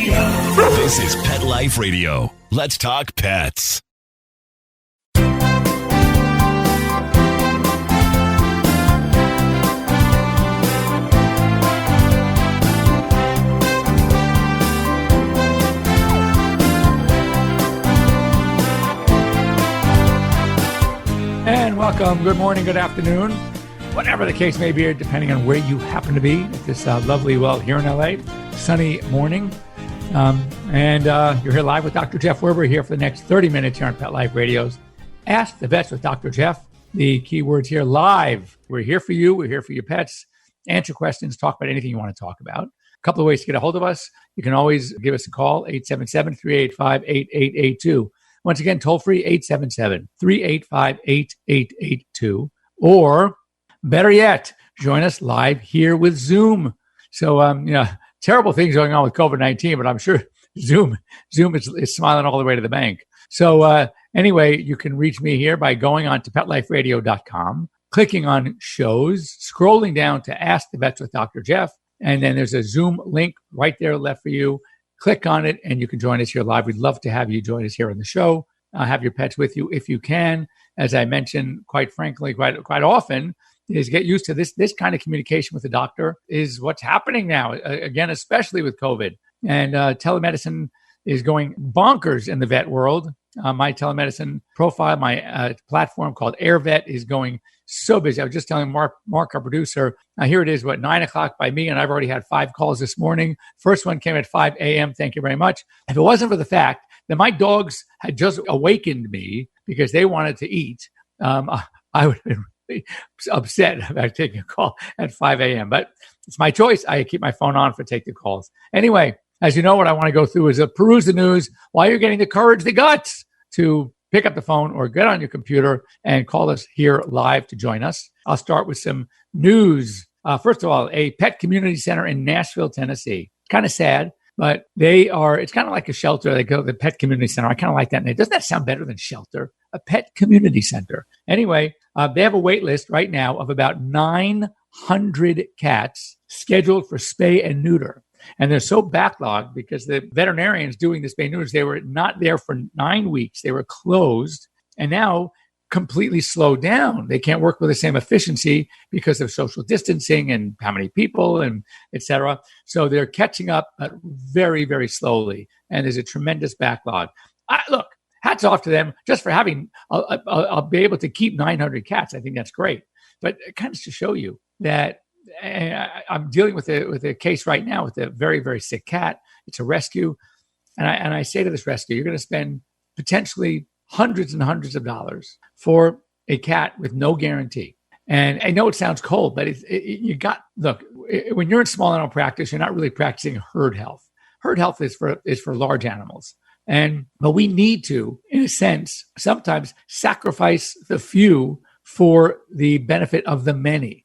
This is Pet Life Radio. Let's talk pets. And welcome. Good morning, good afternoon, whatever the case may be, depending on where you happen to be at this lovely, well, here in LA, sunny morning. And you're here live with Dr. Jeff Werber here for the next 30 minutes here on Pet Life Radio's Ask the Vets with Dr. Jeff. The key words here, live. We're here for you. We're here for your pets. Answer questions, talk about anything you want to talk about. A couple of ways to get a hold of us. You can always give us a call, 877-385-8882. Once again, toll free, 877-385-8882. Or better yet, join us live here with Zoom. So, terrible things going on with COVID-19, but I'm sure Zoom is smiling all the way to the bank. So anyway, you can reach me here by going on to PetLifeRadio.com, clicking on shows, scrolling down to Ask the Vets with Dr. Jeff, and then there's a Zoom link right there left for you. Click on it, and you can join us here live. We'd love to have you join us here on the show. Have your pets with you if you can. As I mentioned, quite frankly, quite often, is get used to this kind of communication with the doctor is what's happening now, again, especially with COVID. And telemedicine is going bonkers in the vet world. My telemedicine profile, my platform called AirVet is going so busy. I was just telling Mark, our producer, here it is, 9 o'clock by me, and I've already had 5 calls this morning. First one came at 5 a.m. Thank you very much. If it wasn't for the fact that my dogs had just awakened me because they wanted to eat, I would have been really upset about taking a call at 5 a.m. But it's my choice. I keep my phone on for take the calls. Anyway, as you know, what I want to go through is peruse the news while you're getting the courage, the guts to pick up the phone or get on your computer and call us here live to join us. I'll start with some news. First of all, a pet community center in Nashville, Tennessee. Kind of sad, but it's kind of like a shelter. They go to the pet community center. I kind of like that name. Doesn't that sound better than shelter? A pet community center. Anyway, they have a wait list right now of about 900 cats scheduled for spay and neuter. And they're so backlogged because the veterinarians doing the spay neuters, they were not there for 9 weeks. They were closed and now completely slowed down. They can't work with the same efficiency because of social distancing and how many people and et cetera. So they're catching up very, very slowly. And there's a tremendous backlog. Look, hats off to them just for having, I'll be able to keep 900 cats. I think that's great. But it kind of to show you that I'm dealing with a case right now with a very, very sick cat. It's a rescue. And I say to this rescue, you're going to spend potentially hundreds and hundreds of dollars for a cat with no guarantee. And I know it sounds cold, but look, when you're in small animal practice, you're not really practicing herd health. Herd health is for large animals. But we need to, in a sense, sometimes sacrifice the few for the benefit of the many.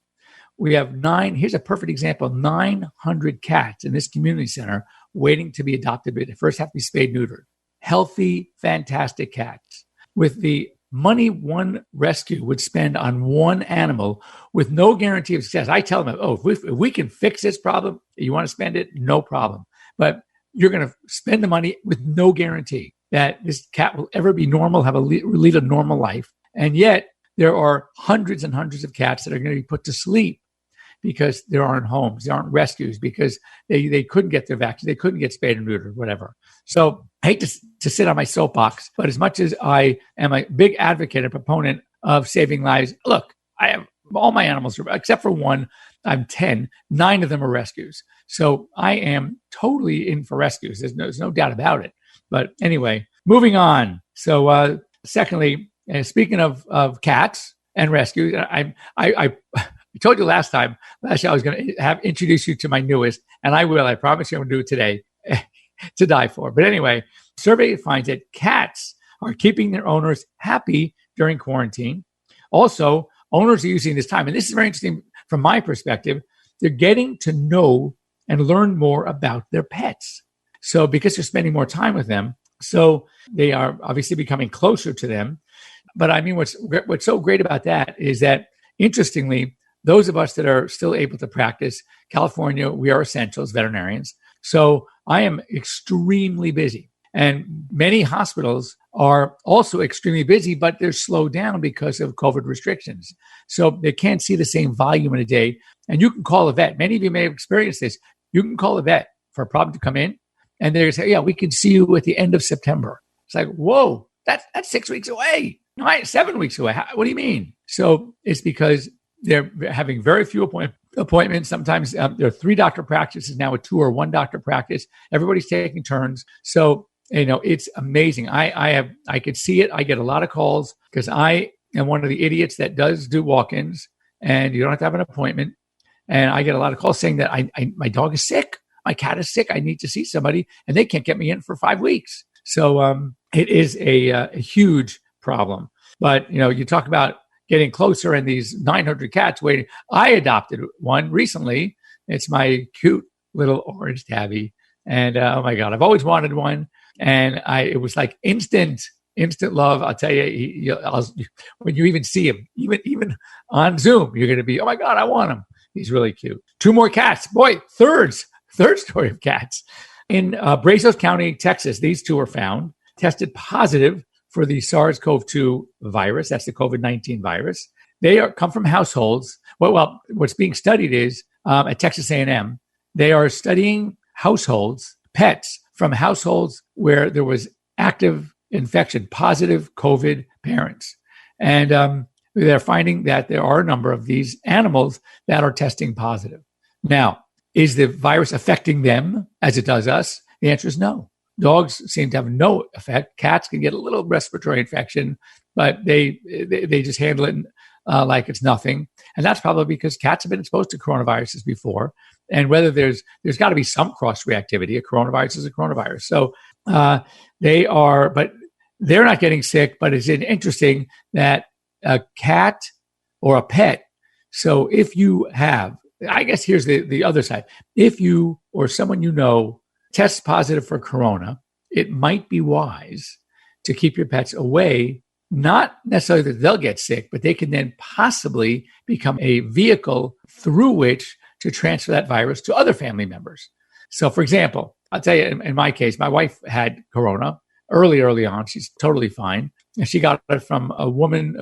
We have here's a perfect example, 900 cats in this community center waiting to be adopted, but they first have to be spayed neutered. Healthy, fantastic cats. With the money one rescue would spend on one animal with no guarantee of success. I tell them, if we can fix this problem, you want to spend it, no problem. But you're going to spend the money with no guarantee that this cat will ever be normal, lead a normal life. And yet there are hundreds and hundreds of cats that are going to be put to sleep because there aren't homes, there aren't rescues, because they couldn't get their vaccine, they couldn't get spayed and neutered, whatever. So I hate to sit on my soapbox, but as much as I am a big advocate and proponent of saving lives, look, I have all my animals, except for one, I'm 10, 9 of them are rescues. So I am totally in for rescues. There's no doubt about it. But anyway, moving on. So secondly, speaking of cats and rescues, I told you last year I was going to introduce you to my newest, and I will. I promise you I'm going to do it today to die for. But anyway, survey finds that cats are keeping their owners happy during quarantine. Also, owners are using this time, and this is very interesting from my perspective, they're getting to know and learn more about their pets. So because they're spending more time with them, so they are obviously becoming closer to them. But I mean, what's so great about that is that, interestingly, those of us that are still able to practice, California, we are essentials, veterinarians. So I am extremely busy. And many hospitals are also extremely busy, but they're slowed down because of COVID restrictions. So they can't see the same volume in a day. And you can call a vet. Many of you may have experienced this. You can call a vet for a problem to come in, and they're going to say, yeah, we can see you at the end of September. It's like, whoa, that's 6 weeks away. No, 7 weeks away. What do you mean? So it's because they're having very few appointments. Sometimes there are 3 doctor practices now, a 2 or 1 doctor practice. Everybody's taking turns. So, it's amazing. I could see it. I get a lot of calls because I am one of the idiots that does do walk-ins, and you don't have to have an appointment. And I get a lot of calls saying that my dog is sick. My cat is sick. I need to see somebody, and they can't get me in for 5 weeks. So it is a huge problem. But, you talk about getting closer and these 900 cats waiting. I adopted one recently. It's my cute little orange tabby. And oh my God, I've always wanted one. And it was like instant love. I'll tell you, when you even see him, even on Zoom, you're going to be, oh my God, I want him. He's really cute. 2 more cats. Boy, third story of cats. In Brazos County, Texas, these 2 were found, tested positive for the SARS-CoV-2 virus. That's the COVID-19 virus. They come from households. Well, what's being studied is at Texas A&M, they are studying households, pets from households where there was active infection, positive COVID parents. And they're finding that there are a number of these animals that are testing positive. Now, is the virus affecting them as it does us? The answer is no. Dogs seem to have no effect. Cats can get a little respiratory infection, but they just handle it like it's nothing. And that's probably because cats have been exposed to coronaviruses before. And whether there's got to be some cross-reactivity. A coronavirus is a coronavirus. So but they're not getting sick. But it's interesting that a cat or a pet. So if you have, I guess here's the other side. If you or someone tests positive for corona, it might be wise to keep your pets away. Not necessarily that they'll get sick, but they can then possibly become a vehicle through which to transfer that virus to other family members. So, for example, I'll tell you, in my case, my wife had corona early on. She's totally fine. And she got it from a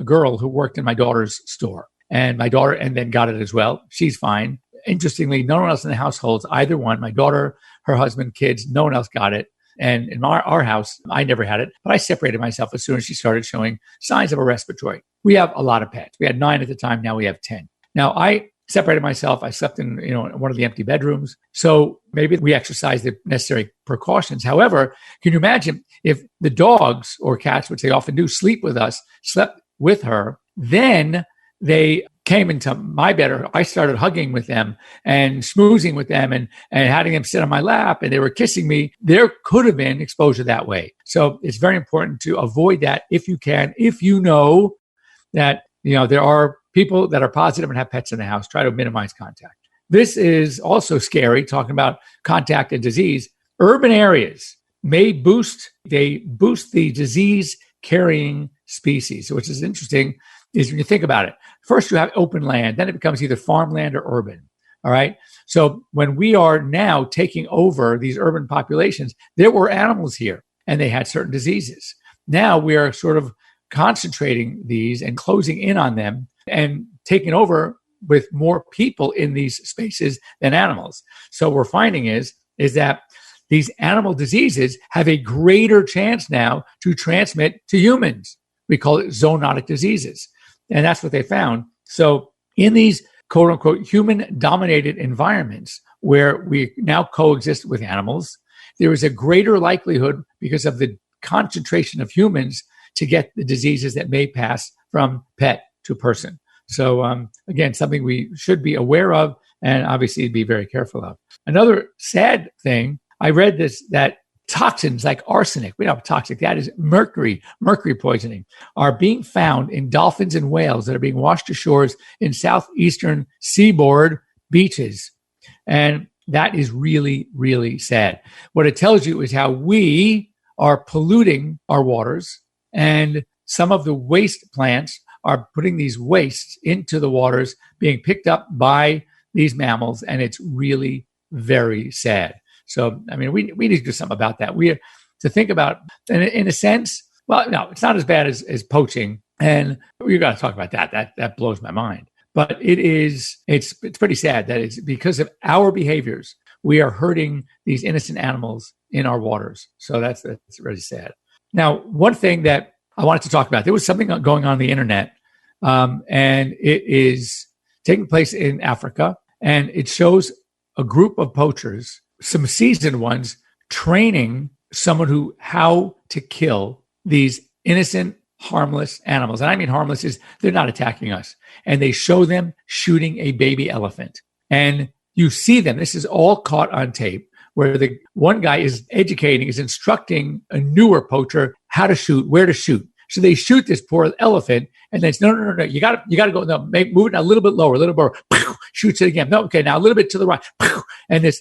girl who worked in my daughter's store. And my daughter then got it as well. She's fine. Interestingly, no one else in the households, either one, my daughter, her husband, kids, no one else got it. And in our house, I never had it, but I separated myself as soon as she started showing signs of a respiratory. We have a lot of pets. We had 9 at the time. Now we have 10. Now I separated myself. I slept in, one of the empty bedrooms. So maybe we exercised the necessary precautions. However, can you imagine if the dogs or cats, which they often do, sleep with us, slept with her, then they came into my bed, I started hugging with them and schmoozing with them and having them sit on my lap, and they were kissing me. There could have been exposure that way. So it's very important to avoid that if you can. If you know that there are people that are positive and have pets in the house, try to minimize contact. This is also scary, talking about contact and disease. Urban areas may boost the disease carrying species, which is interesting. Is when you think about it, first you have open land, then it becomes either farmland or urban. All right. So when we are now taking over these urban populations, there were animals here and they had certain diseases. Now we are sort of concentrating these and closing in on them and taking over with more people in these spaces than animals. So what we're finding is that these animal diseases have a greater chance now to transmit to humans. We call it zoonotic diseases. And that's what they found. So in these quote unquote human dominated environments where we now coexist with animals, there is a greater likelihood because of the concentration of humans to get the diseases that may pass from pet to person. So again, something we should be aware of and obviously be very careful of. Another sad thing, I read that toxins like arsenic, we know how toxic that is, mercury poisoning, are being found in dolphins and whales that are being washed ashore in southeastern seaboard beaches. And that is really, really sad. What it tells you is how we are polluting our waters, and some of the waste plants are putting these wastes into the waters, being picked up by these mammals, and it's really very sad. So, I mean, we need to do something about that. We to think about, in a sense, well, no, it's not as bad as poaching. And we got to talk about that. That blows my mind. But it's pretty sad that it's because of our behaviors, we are hurting these innocent animals in our waters. So that's really sad. Now, one thing that I wanted to talk about, there was something going on the internet, and it is taking place in Africa, and it shows a group of poachers, some seasoned ones, training someone how to kill these innocent, harmless animals. And I mean harmless is they're not attacking us. And they show them shooting a baby elephant. And you see them. This is all caught on tape, where the one guy is instructing a newer poacher how to shoot, where to shoot. So they shoot this poor elephant, and then it's no. You got to go. No, move it a little bit lower, shoots it again. No, okay, now a little bit to the right, and this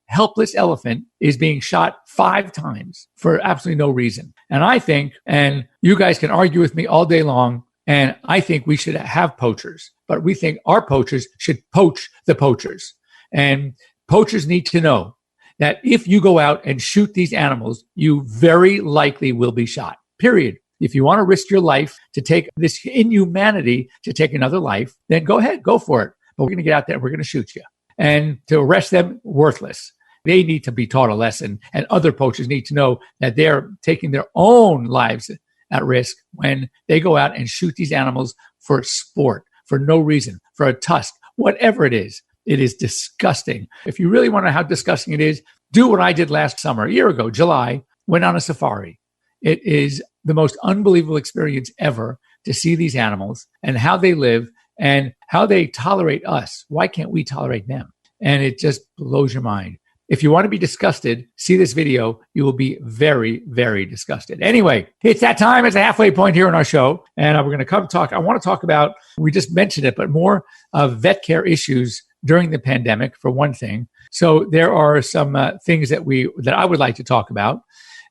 helpless elephant, is being shot 5 times for absolutely no reason. And I think, and you guys can argue with me all day long, and I think we should have poachers, but we think our poachers should poach the poachers, and poachers need to know that if you go out and shoot these animals, you very likely will be shot. Period. If you want to risk your life to take this inhumanity to take another life, then go ahead, go for it. But we're going to get out there and we're going to shoot you. And to arrest them, worthless. They need to be taught a lesson. And other poachers need to know that they're taking their own lives at risk when they go out and shoot these animals for sport, for no reason, for a tusk, whatever it is. It is disgusting. If you really want to know how disgusting it is, do what I did last summer, a year ago, July, went on a safari. It is the most unbelievable experience ever to see these animals and how they live and how they tolerate us. Why can't we tolerate them? And it just blows your mind. If you want to be disgusted, see this video. You will be very, very disgusted. Anyway, it's that time. It's a halfway point here in our show. And we're going to come talk. I want to talk about, we just mentioned it, but more of vet care issues during the pandemic, for one thing. So there are some things that I would like to talk about.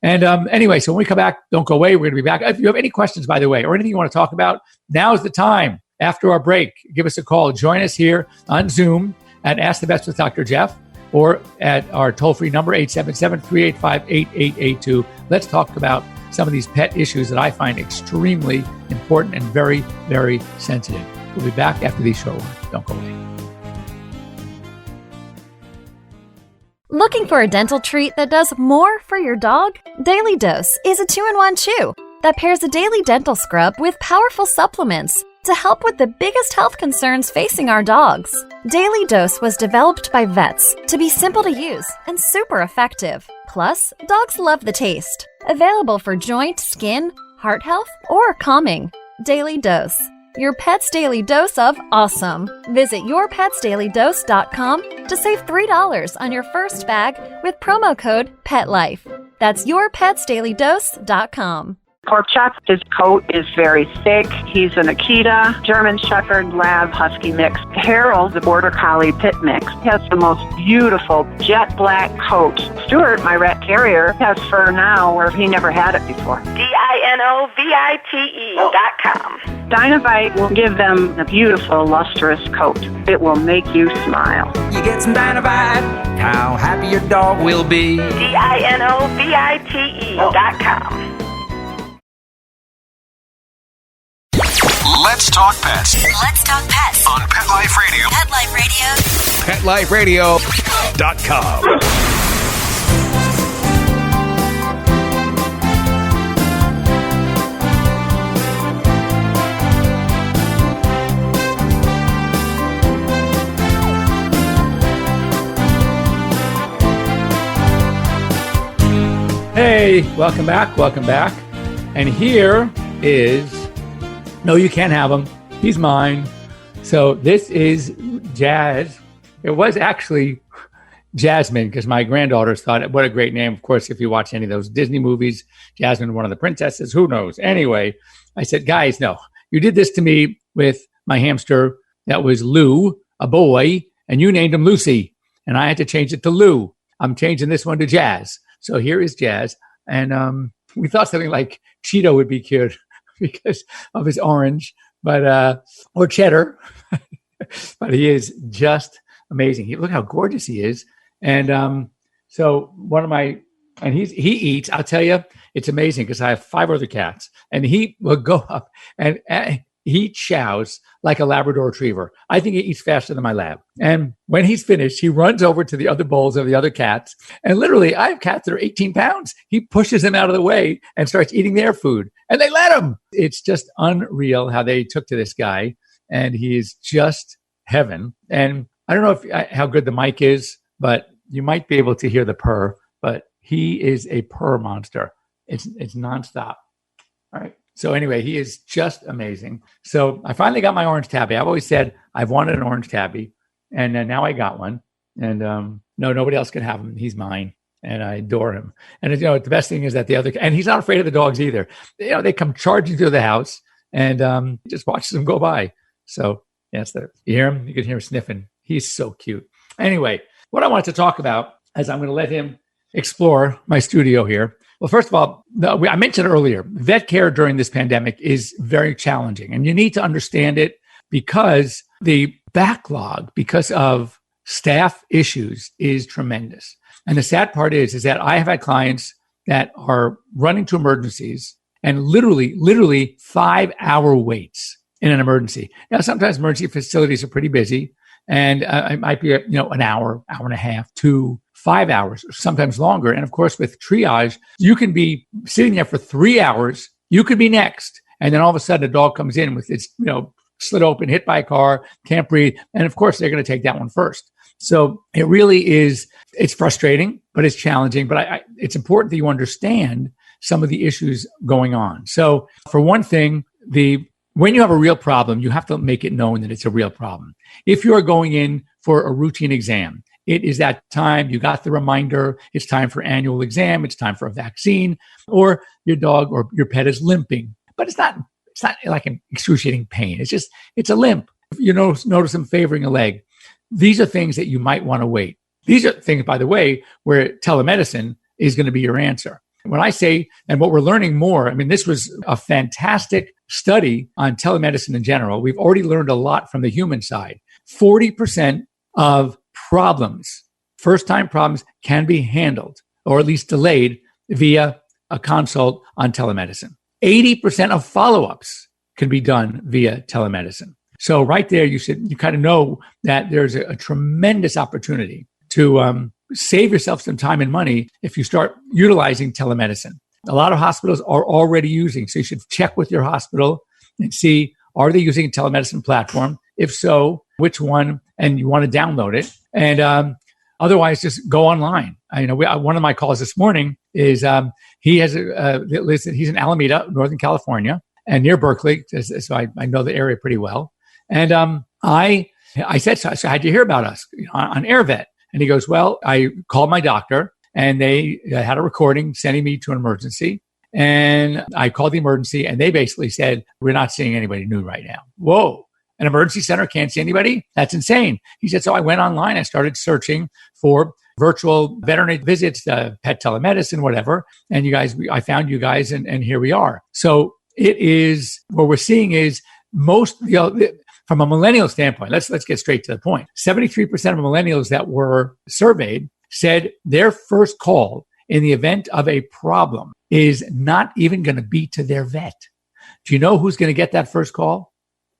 And anyway, so when we come back, don't go away. We're going to be back. If you have any questions, by the way, or anything you want to talk about, now's the time. After our break, give us a call. Join us here on Zoom at Ask the Vets with Dr. Jeff, or at our toll-free number, 877-385-8882. Let's talk about some of these pet issues that I find extremely important and very, very sensitive. We'll be back after these short words. Don't go away. Looking for a dental treat that does more for your dog? Daily Dose is a 2-in-1 chew that pairs a daily dental scrub with powerful supplements to help with the biggest health concerns facing our dogs. Daily Dose was developed by vets to be simple to use and super effective. Plus, dogs love the taste. Available for joint, skin, heart health, or calming. Daily Dose. Your pet's daily dose of awesome. Visit yourpetsdailydose.com to save $3 on your first bag with promo code PETLIFE. That's yourpetsdailydose.com. Pork Chop, his coat is very thick. He's an Akita, German Shepherd, Lab, Husky mix. Harold, the Border Collie Pit mix, has the most beautiful jet black coat. Stuart, my rat terrier, has fur now where he never had it before. DINOVITE.com. Dinovite will give them a beautiful, lustrous coat. It will make you smile. You get some Dinovite, how happy your dog will be. DINOVITE.com. Let's talk pets Let's talk pets on Pet Life Radio. Pet Life Radio. PetLifeRadio.com. Hey, welcome back. And here is, no, you can't have him. He's mine. So this is Jazz. It was actually Jasmine, because my granddaughters thought, what a great name. Of course, if you watch any of those Disney movies, Jasmine, one of the princesses, who knows? Anyway, I said, guys, no, you did this to me with my hamster. That was Lou, a boy, and you named him Lucy. And I had to change it to Lou. I'm changing this one to Jazz. So here is Jazz. And we thought something like Cheeto would be cute because of his orange, but or cheddar. But he is just amazing. Look how gorgeous he is. And So he eats, I'll tell you, it's amazing because I have 5 other cats and he will go up and he chows like a Labrador retriever. I think he eats faster than my lab. And when he's finished, he runs over to the other bowls of the other cats. And literally, I have cats that are 18 pounds. He pushes them out of the way and starts eating their food. And they let him. It's just unreal how they took to this guy. And he is just heaven. And I don't know how good the mic is, but you might be able to hear the purr. But he is a purr monster. It's nonstop. All right. So anyway, he is just amazing. So I finally got my orange tabby. I've always said I've wanted an orange tabby, and now I got one. And no, nobody else can have him. He's mine, and I adore him. And the best thing is that and he's not afraid of the dogs either. They come charging through the house, and he just watches them go by. So that's you hear him. You can hear him sniffing. He's so cute. Anyway, what I wanted to talk about is I'm going to let him explore my studio here. Well, first of all, I mentioned earlier, vet care during this pandemic is very challenging, and you need to understand it because the backlog, because of staff issues, is tremendous. And the sad part is that I have had clients that are running to emergencies and literally 5-hour waits in an emergency. Now, sometimes emergency facilities are pretty busy, and it might be an hour and a half, 2, 5 hours, sometimes longer. And of course, with triage, you can be sitting there for 3 hours. You could be next. And then all of a sudden, a dog comes in with its, slit open, hit by a car, can't breathe. And of course, they're going to take that one first. So it really is, it's frustrating, but it's challenging. But it's important that you understand some of the issues going on. So for one thing, when you have a real problem, you have to make it known that it's a real problem. If you are going in for a routine exam, it is that time. You got the reminder. It's time for annual exam. It's time for a vaccine, or your dog or your pet is limping. But it's not like an excruciating pain. It's a limp. You notice them favoring a leg. These are things that you might want to wait. These are things, by the way, where telemedicine is going to be your answer. When I say, and what we're learning more, this was a fantastic study on telemedicine in general. We've already learned a lot from the human side. 40% of problems, first-time problems, can be handled or at least delayed via a consult on telemedicine. 80% of follow-ups can be done via telemedicine. So right there, you kind of know that there's a tremendous opportunity to save yourself some time and money if you start utilizing telemedicine. A lot of hospitals are already using, so you should check with your hospital and see, are they using a telemedicine platform? If so, which one? And you want to download it. And otherwise, just go online. One of my calls this morning is he's in Alameda, Northern California, and near Berkeley, so I know the area pretty well. And I said, so how'd you hear about us on AirVet? And he goes, well, I called my doctor, and they had a recording sending me to an emergency. And I called the emergency, and they basically said, we're not seeing anybody new right now. Whoa. An emergency center can't see anybody? That's insane. He said, so I went online. I started searching for virtual veterinary visits, pet telemedicine, whatever. And I found you guys, and here we are. So it is, what we're seeing is most, from a millennial standpoint, let's get straight to the point. 73% of millennials that were surveyed said their first call in the event of a problem is not even going to be to their vet. Do you know who's going to get that first call?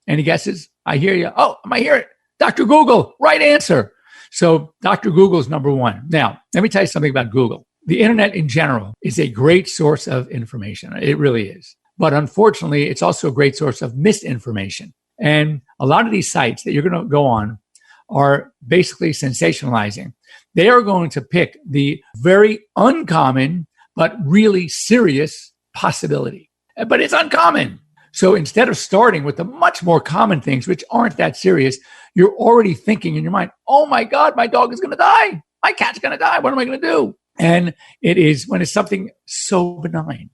Any guesses? I hear you. Oh, I hear it. Dr. Google, right answer. So Dr. Google's number one. Now, let me tell you something about Google. The internet in general is a great source of information. It really is. But unfortunately, it's also a great source of misinformation. And a lot of these sites that you're going to go on are basically sensationalizing. They are going to pick the very uncommon, but really serious possibility. But it's uncommon. So instead of starting with the much more common things, which aren't that serious, you're already thinking in your mind, oh my God, my dog is going to die. My cat's going to die. What am I going to do? And it is when it's something so benign.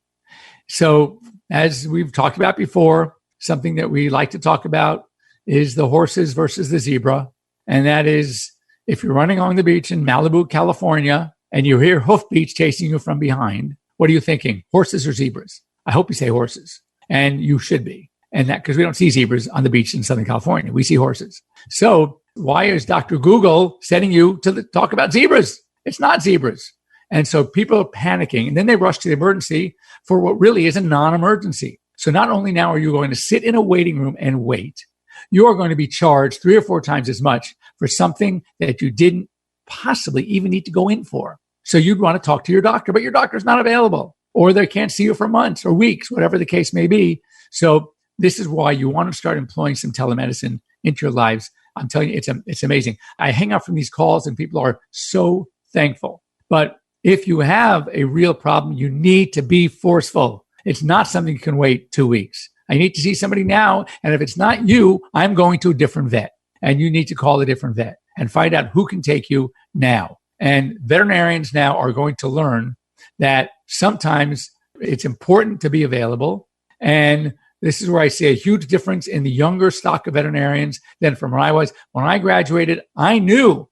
So as we've talked about before, something that we like to talk about is the horses versus the zebra. And that is, if you're running along the beach in Malibu, California, and you hear hoofbeats chasing you from behind, what are you thinking? Horses or zebras? I hope you say horses. And you should be. And that because we don't see zebras on the beach in Southern California. We see horses. So why is Dr. Google sending you to talk about zebras? It's not zebras. And so people are panicking, and then they rush to the emergency for what really is a non-emergency. So not only now are you going to sit in a waiting room and wait, you are going to be charged 3 or 4 times as much for something that you didn't possibly even need to go in for. So you'd want to talk to your doctor, but your doctor's not available, or they can't see you for months or weeks, whatever the case may be. So this is why you want to start employing some telemedicine into your lives. I'm telling you, it's amazing. I hang up from these calls and people are so thankful. But if you have a real problem, you need to be forceful. It's not something you can wait 2 weeks. I need to see somebody now. And if it's not you, I'm going to a different vet. And you need to call a different vet and find out who can take you now. And veterinarians now are going to learn that sometimes it's important to be available. And this is where I see a huge difference in the younger stock of veterinarians than from when I was. When I graduated, I knew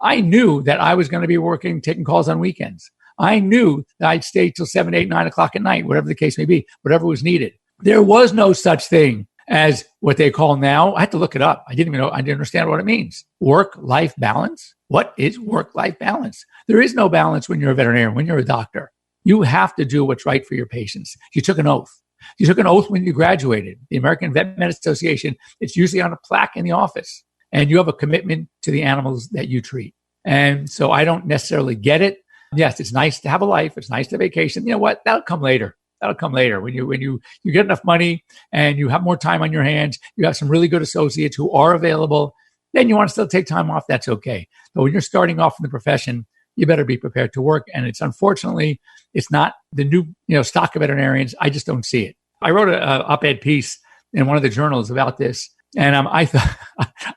that I was going to be working, taking calls on weekends. I knew that I'd stay till 7, 8, 9 o'clock at night, whatever the case may be, whatever was needed. There was no such thing as what they call now. I had to look it up. I didn't understand what it means. Work-life balance. What is work-life balance? There is no balance when you're a veterinarian, when you're a doctor. You have to do what's right for your patients. You took an oath. You took an oath when you graduated. The American Vet Medicine Association, it's usually on a plaque in the office. And you have a commitment to the animals that you treat. And so I don't necessarily get it. Yes, it's nice to have a life. It's nice to vacation. You know what? That'll come later. When you get enough money and you have more time on your hands, you have some really good associates who are available, then you want to still take time off. That's okay. But when you're starting off in the profession, you better be prepared to work. And it's unfortunately, it's not the new, stock of veterinarians. I just don't see it. I wrote an op-ed piece in one of the journals about this. And I thought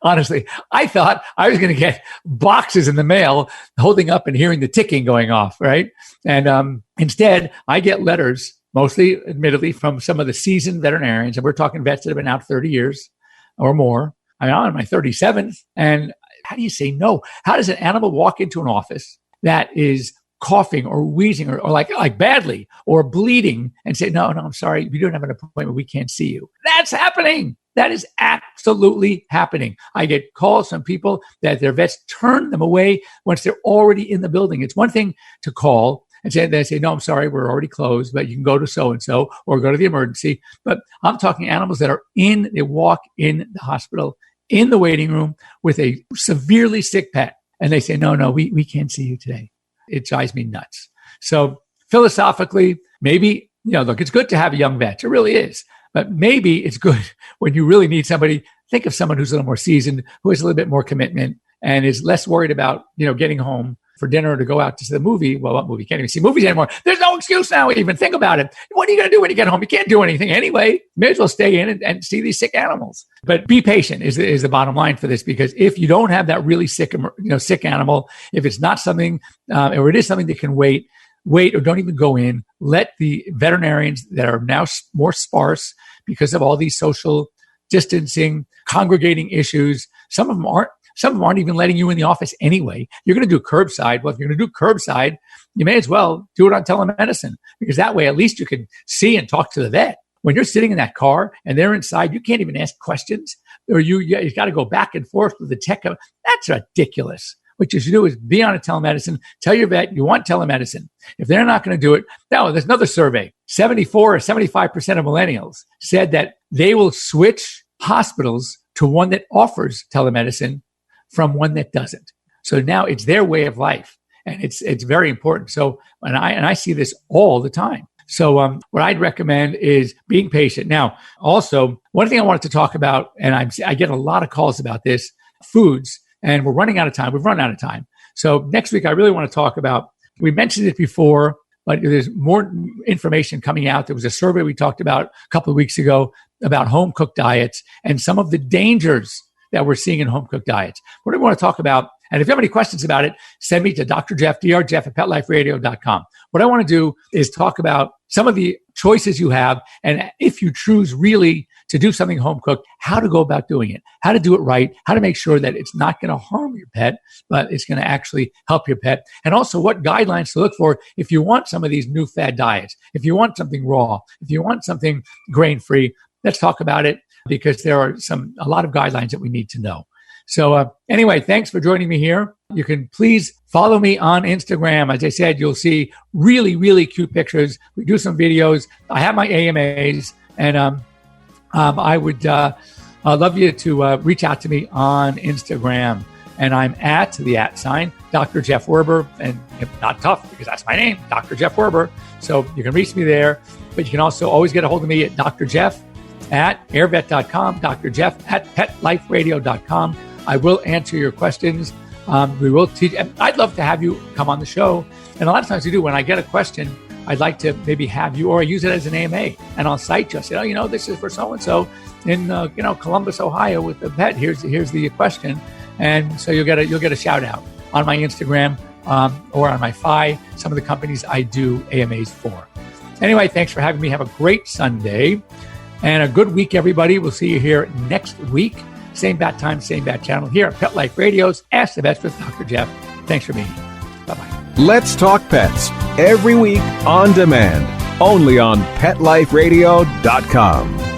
I was going to get boxes in the mail holding up and hearing the ticking going off, right? And instead, I get letters, mostly, admittedly, from some of the seasoned veterinarians. And we're talking vets that have been out 30 years or more. I'm on my 37th. And how do you say no? How does an animal walk into an office that is coughing or wheezing or like badly or bleeding and say, no, I'm sorry, you don't have an appointment. We can't see you. That's happening. That is absolutely happening. I get calls from people that their vets turn them away once they're already in the building. It's one thing to call and they say, no, I'm sorry, we're already closed, but you can go to so-and-so or go to the emergency. But I'm talking animals that they walk in the hospital, in the waiting room with a severely sick pet. And they say, no, we can't see you today. It drives me nuts. So philosophically, maybe, look, it's good to have a young vet. It really is. But maybe it's good when you really need somebody. Think of someone who's a little more seasoned, who has a little bit more commitment and is less worried about, getting home for dinner or to go out to see the movie. Well, what movie? You can't even see movies anymore. There's no excuse now. Even think about it. What are you going to do when you get home? You can't do anything anyway. You may as well stay in and see these sick animals. But be patient is the bottom line for this, because if you don't have that really sick animal, if it's not something, or it is something that can wait or don't even go in, let the veterinarians that are now more sparse because of all these social distancing, congregating issues. Some of them aren't even letting you in the office anyway. You're going to do curbside. Well, if you're going to do curbside, you may as well do it on telemedicine, because that way at least you can see and talk to the vet. When you're sitting in that car and they're inside, you can't even ask questions, or you got to go back and forth with the tech. That's ridiculous. What you should do is be on a telemedicine. Tell your vet you want telemedicine. If they're not going to do it, no, there's another survey. 74 or 75% of millennials said that they will switch hospitals to one that offers telemedicine from one that doesn't. So now it's their way of life, and it's very important. So, and I see this all the time. So what I'd recommend is being patient. Now, also, one thing I wanted to talk about, and I get a lot of calls about this, foods. And we're running out of time. We've run out of time. So next week, I really want to talk about, we mentioned it before, but there's more information coming out. There was a survey we talked about a couple of weeks ago about home-cooked diets and some of the dangers that we're seeing in home-cooked diets. What do we want to talk about? And if you have any questions about it, send me to Dr. Jeff, Jeff at PetLifeRadio.com. What I want to do is talk about some of the choices you have, and if you choose really to do something home cooked, how to go about doing it, how to do it right, how to make sure that it's not going to harm your pet, but it's going to actually help your pet. And also what guidelines to look for if you want some of these new fad diets, if you want something raw, if you want something grain-free. Let's talk about it, because there are a lot of guidelines that we need to know. So anyway, thanks for joining me here. You can please follow me on Instagram. As I said, you'll see really, really cute pictures. We do some videos. I have my AMAs, and I would love you to reach out to me on Instagram. And I'm at the @ Dr. Jeff Werber, and not tough because that's my name, Dr. Jeff Werber. So you can reach me there, but you can also always get a hold of me at Dr. Jeff at airvet.com, Dr. Jeff at petliferadio.com. I will answer your questions. We will teach. I'd love to have you come on the show. And a lot of times we do. When I get a question, I'd like to maybe have you, or I use it as an AMA, and I'll cite you. I say, this is for so-and-so in, Columbus, Ohio with the pet. Here's the question. And so you'll get a shout out on my Instagram or on my FI, some of the companies I do AMAs for. Anyway, thanks for having me. Have a great Sunday and a good week, everybody. We'll see you here next week. Same bat time, same bat channel here at Pet Life Radio's Ask the Vets with Dr. Jeff. Thanks for being here. Bye-bye. Let's Talk Pets every week on demand, only on PetLifeRadio.com.